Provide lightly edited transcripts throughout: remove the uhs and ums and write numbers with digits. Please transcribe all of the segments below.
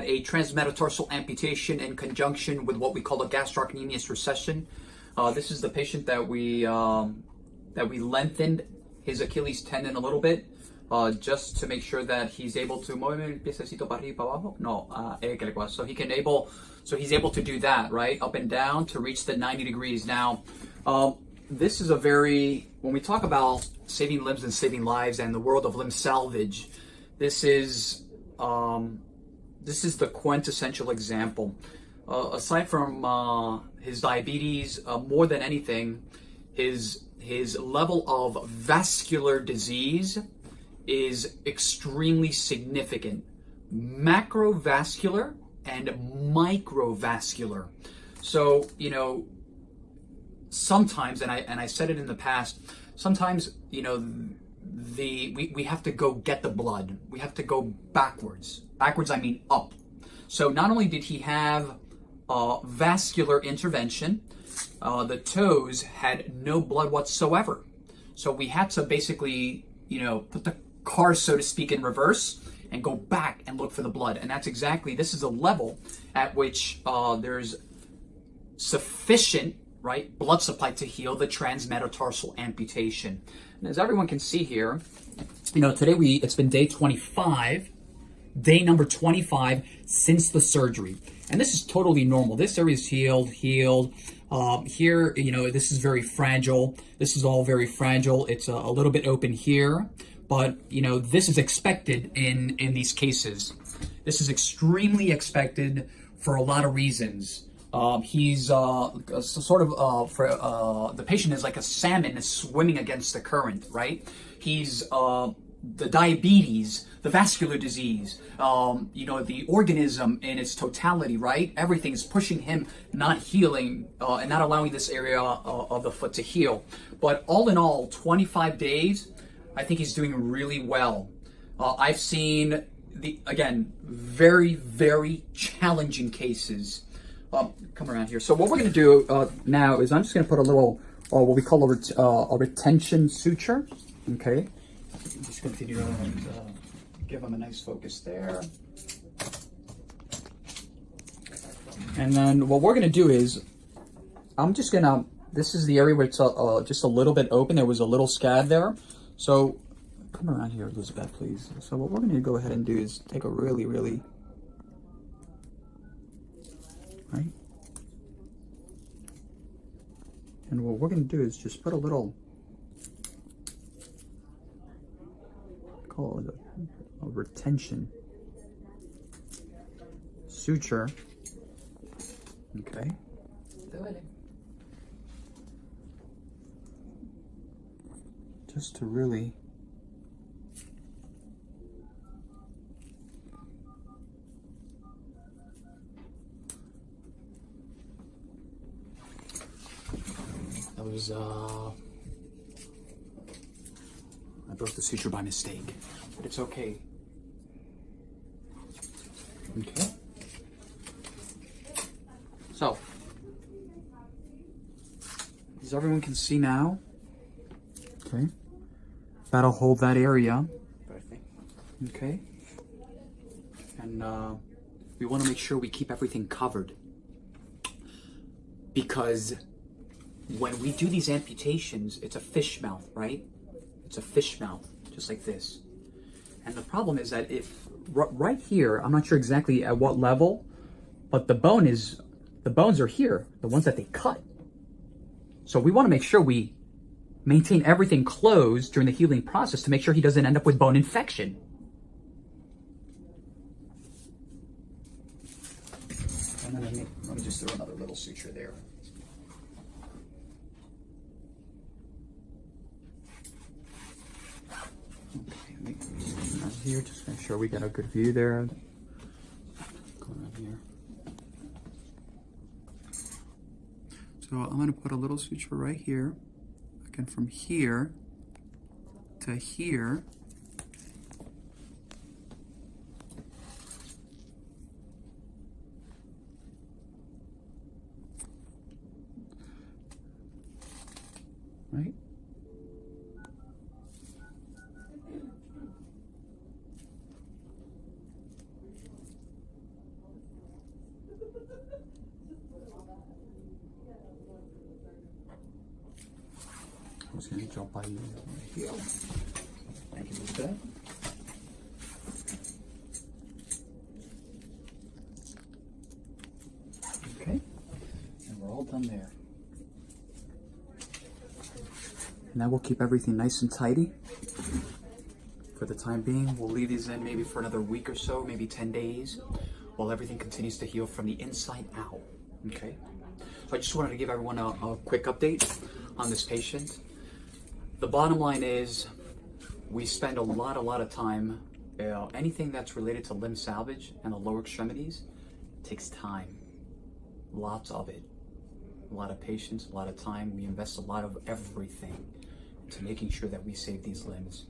a transmetatarsal amputation in conjunction with what we call a gastrocnemius recession. This is the patient that we lengthened his Achilles tendon a little bit, just to make sure that he's able to so he's able to do that, right, up and down to reach the 90 degrees. Now, this is when we talk about saving limbs and saving lives and the world of limb salvage, this is the quintessential example. Aside from his diabetes, more than anything, his level of vascular disease is extremely significant. Macrovascular and microvascular. So, sometimes, and I said it in the past, sometimes, we have to go get the blood. We have to go backwards. Backwards, I mean up. So not only did he have vascular intervention, the toes had no blood whatsoever. So we had to basically, put the car, so to speak, in reverse and go back and look for the blood. And this is a level at which there's sufficient, right, blood supply to heal the transmetatarsal amputation. And as everyone can see here, today it's been day 25, day number 25 since the surgery. And this is totally normal. This area is healed. Here, this is very fragile. This is all very fragile. It's a little bit open here, but this is expected in these cases. This is extremely expected for a lot of reasons. He's the patient is like a salmon swimming against the current, right? He's the diabetes, the vascular disease, the organism in its totality, right? Everything is pushing him, not healing, and not allowing this area of the foot to heal. But all in all, 25 days, I think he's doing really well. I've seen very, very challenging cases. Come around here. So what we're going to do now is I'm just going to put a little, what we call a retention suture. Okay. Just continue to give him a nice focus there. And then what we're going to do is, this is the area where it's just a little bit open. There was a little scab there. So come around here, Elizabeth, please. So what we're going to go ahead and do is take a really, really, right? And what we're going to do is just put a little, call it a retention suture. Okay. Just to really I broke the suture by mistake, but it's okay. Okay. So, as everyone can see now, okay, that'll hold that area. Okay. And we want to make sure we keep everything covered, because when we do these amputations, it's a fish mouth, right? It's a fish mouth, just like this. And the problem is that if right here, I'm not sure exactly at what level, but the bones are here, the ones that they cut. So we want to make sure we maintain everything closed during the healing process to make sure he doesn't end up with bone infection. And then let me just throw another little suture there. Okay, around here, just make sure we got a good view there. Go around here. So I'm going to put a little suture right here. Again, from here to here. Right? I'll buy you here. Thank you for that. Okay, and we're all done there. Now we'll keep everything nice and tidy. For the time being, we'll leave these in maybe for another week or so, maybe 10 days, while everything continues to heal from the inside out. Okay? So I just wanted to give everyone a quick update on this patient. The bottom line is we spend a lot of time, anything that's related to limb salvage and the lower extremities takes time. Lots of it. A lot of patience, a lot of time. We invest a lot of everything to making sure that we save these limbs.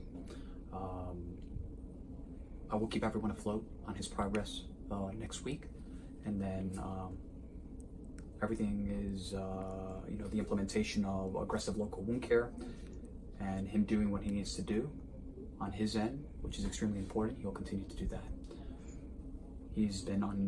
I will keep everyone afloat on his progress next week, and then everything is, the implementation of aggressive local wound care and him doing what he needs to do on his end, which is extremely important. He'll continue to do that. He's been on